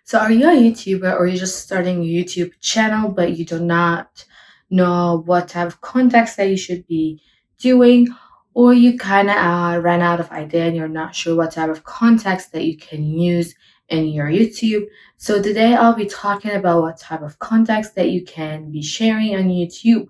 So are you a YouTuber or you're just starting a YouTube channel, but you do not know what type of context that you should be doing, or you kind of ran out of idea and you're not sure what type of context that you can use in your YouTube. So today I'll be talking about what type of context that you can be sharing on YouTube,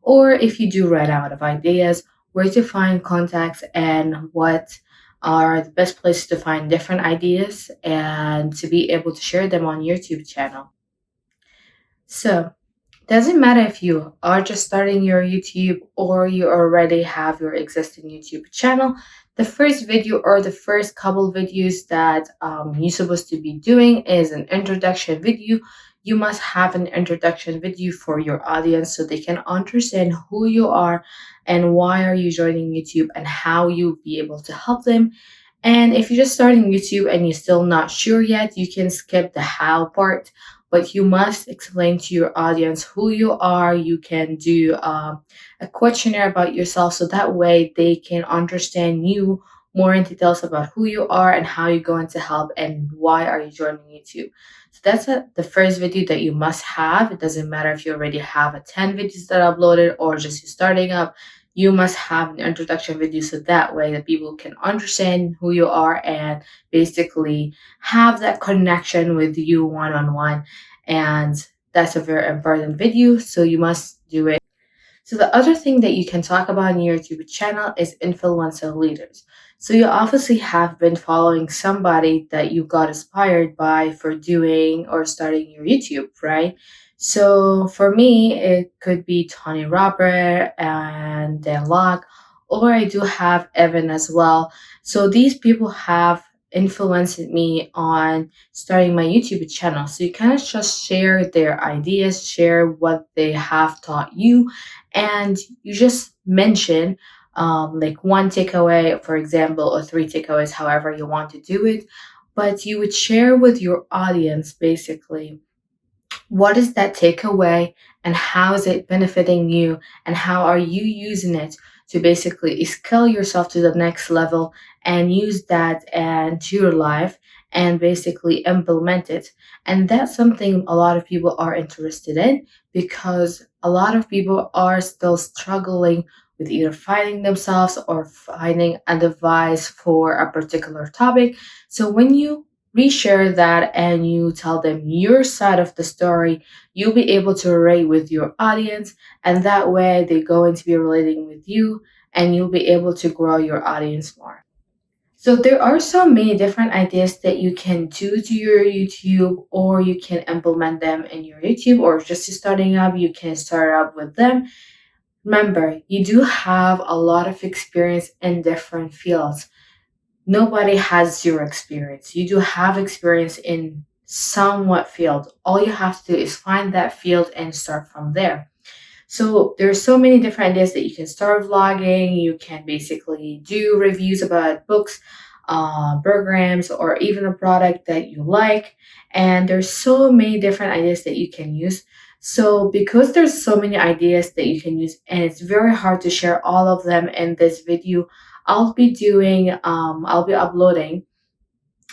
or if you do run out of ideas, where to find contacts and what are the best places to find different ideas and to be able to share them on YouTube channel. So doesn't matter if you are just starting your YouTube or you already have your existing YouTube channel. The first video or the first couple videos that you're supposed to be doing is an introduction video. You must have an introduction video for your audience so they can understand who you are and why are you joining YouTube and how you'll be able to help them. And if you're just starting YouTube and you're still not sure yet, you can skip the how part, but you must explain to your audience who you are. You can do a questionnaire about yourself so that way they can understand you more in details about who you are and how you're going to help and why are you joining YouTube. So that's the first video that you must have. It doesn't matter if you already have a 10 videos that are uploaded or just you starting up. You must have an introduction video so that way the people can understand who you are and basically have that connection with you one-on-one. And that's a very important video, so you must do it. So the other thing that you can talk about in your YouTube channel is influencer leaders. So you obviously have been following somebody that you got inspired by for doing or starting your YouTube, right? So for me, it could be Tony Robert and Dan Locke, or I do have Evan as well. So these people have influenced me on starting my YouTube channel. So you kind of just share their ideas, share what they have taught you, and you just mention like one takeaway, for example, or three takeaways, however you want to do it. But you would share with your audience basically what is that takeaway and how is it benefiting you and how are you using it to basically scale yourself to the next level and use that and to your life and basically implement it. And that's something a lot of people are interested in because a lot of people are still struggling with either finding themselves or finding a device for a particular topic. So when you reshare that and you tell them your side of the story, you'll be able to relate with your audience, and that way they're going to be relating with you and you'll be able to grow your audience more. So there are so many different ideas that you can do to your YouTube, or you can implement them in your YouTube, or just starting up, you can start up with them. Remember, you do have a lot of experience in different fields. Nobody has zero experience. You do have experience in somewhat field. All you have to do is find that field and start from there. So there's so many different ideas that you can start vlogging. You can basically do reviews about books, programs, or even a product that you like. And there's so many different ideas that you can use. So because there's so many ideas that you can use and it's very hard to share all of them in this video, I'll be uploading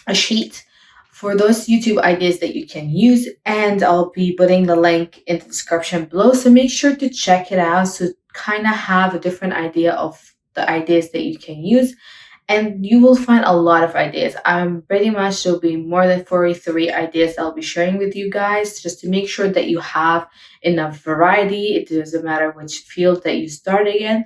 a sheet for those YouTube ideas that you can use, and I'll be putting the link in the description below. So make sure to check it out so kind of have a different idea of the ideas that you can use. And you will find a lot of ideas. I'm pretty much there'll be more than 43 ideas I'll be sharing with you guys just to make sure that you have enough variety. It doesn't matter which field that you start in.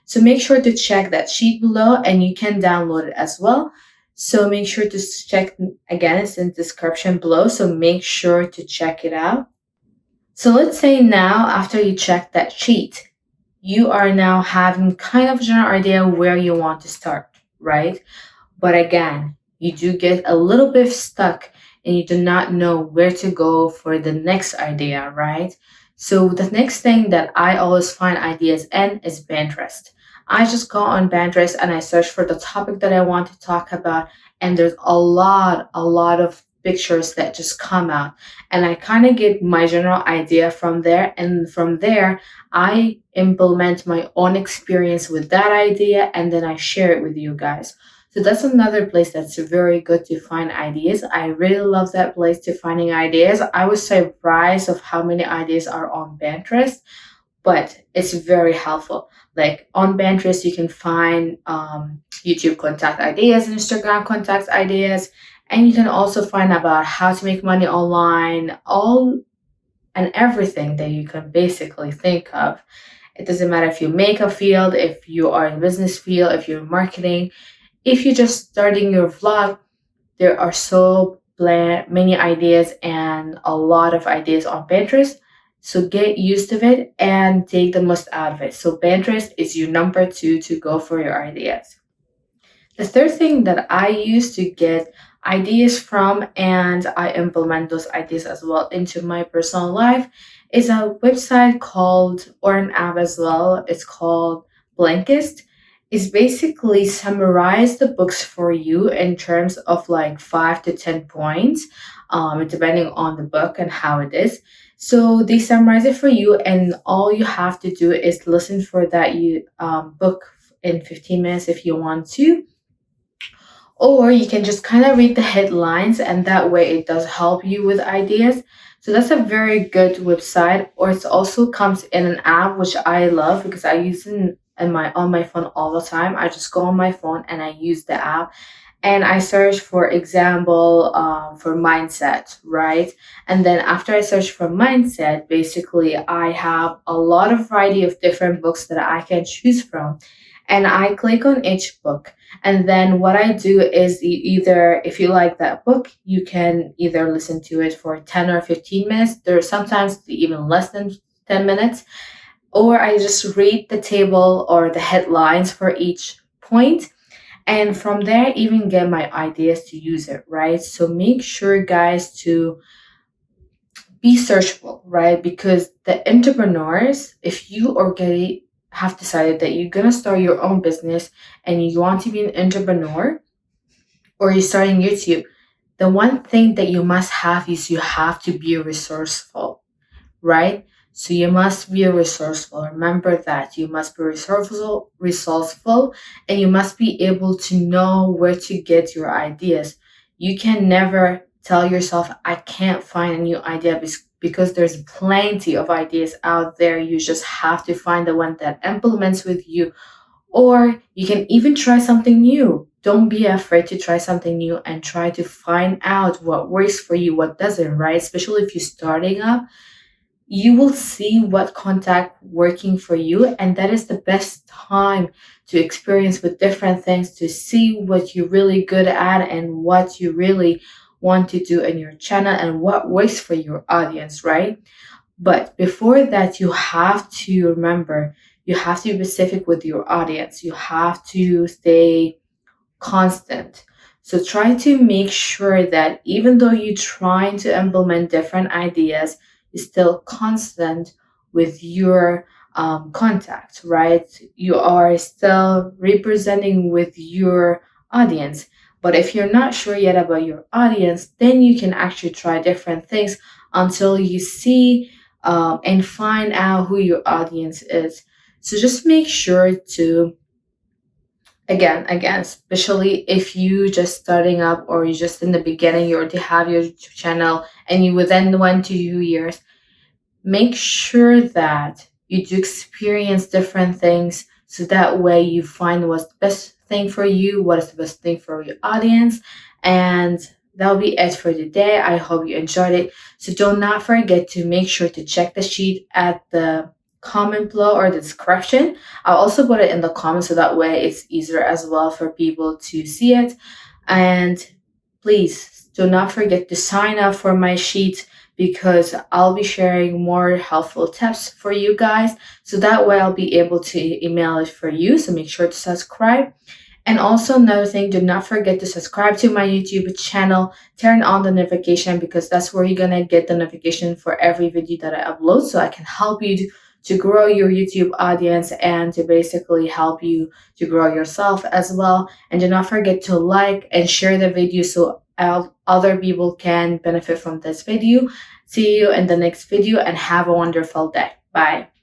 So make sure to check that sheet below and you can download it as well. So make sure to check, again, it's in the description below. So make sure to check it out. So let's say now after you check that sheet, you are now having kind of a general idea where you want to start, right? But again, you do get a little bit stuck and you do not know where to go for the next idea, right? So the next thing that I always find ideas in is Pinterest. I just go on Pinterest and I search for the topic that I want to talk about, and there's a lot of pictures that just come out, and I kind of get my general idea from there, and from there I implement my own experience with that idea and then I share it with you guys. So that's another place that's very good to find ideas. I really love that place to finding ideas. I was surprised of how many ideas are on Pinterest, but it's very helpful. Like on Pinterest, you can find YouTube contact ideas, Instagram contact ideas, and you can also find about how to make money online, all and everything that you can basically think of. It doesn't matter if you make a field, if you are in business field, if you're marketing, if you're just starting your vlog, there are many ideas and a lot of ideas on Pinterest. So get used to it and take the most out of it. So Pinterest is your number two to go for your ideas. The third thing that I use to get ideas from and I implement those ideas as well into my personal life is a website called, or an app as well, it's called Blinkist. It's basically summarize the books for you in terms of like 5 to 10 points, depending on the book and how it is. So they summarize it for you, and all you have to do is listen for that book in 15 minutes if you want to, or you can just kind of read the headlines, and that way it does help you with ideas. So that's a very good website. Or it also comes in an app, which I love because I use it on my phone all the time. I just go on my phone and I use the app, and I search, for example, for mindset, right? And then after I search for mindset, basically I have a lot of variety of different books that I can choose from, and I click on each book. And then what I do is either, if you like that book, you can either listen to it for 10 or 15 minutes. There are sometimes even less than 10 minutes. Or I just read the table or the headlines for each point. And from there, even get my ideas to use it, right? So make sure, guys, to be searchable, right? Because the entrepreneurs, if you already have decided that you're gonna start your own business and you want to be an entrepreneur, or you're starting YouTube, the one thing that you must have is you have to be resourceful, right? So you must be resourceful. Remember that you must be resourceful, and you must be able to know where to get your ideas. You can never tell yourself, I can't find a new idea, because there's plenty of ideas out there. You just have to find the one that implements with you, or you can even try something new. Don't be afraid to try something new and try to find out what works for you, what doesn't, right? Especially if you're starting up, you will see what contact working for you, and that is the best time to experience with different things, to see what you're really good at and what you really want to do in your channel and what works for your audience, right? But before that, you have to remember, you have to be specific with your audience. You have to stay constant. So try to make sure that even though you're trying to implement different ideas, you're still constant with your contact, right? You are still representing with your audience. But if you're not sure yet about your audience, then you can actually try different things until you see and find out who your audience is. So just make sure to, again, especially if you just starting up or you just in the beginning, you already have your YouTube channel and you within 1 to 2 years, make sure that you do experience different things, so that way you find what's the best thing for you, what is the best thing for your audience. And that'll be it for today. I hope you enjoyed it. So do not forget to make sure to check the sheet at the comment below or the description. I'll also put it in the comments, so that way it's easier as well for people to see it. And please do not forget to sign up for my sheet, because I'll be sharing more helpful tips for you guys. So that way I'll be able to email it for you. So make sure to subscribe. And also another thing, do not forget to subscribe to my YouTube channel, turn on the notification, because that's where you're gonna get the notification for every video that I upload, so I can help you to grow your YouTube audience and to basically help you to grow yourself as well. And do not forget to like and share the video so other people can benefit from this video. See you in the next video and have a wonderful day. Bye.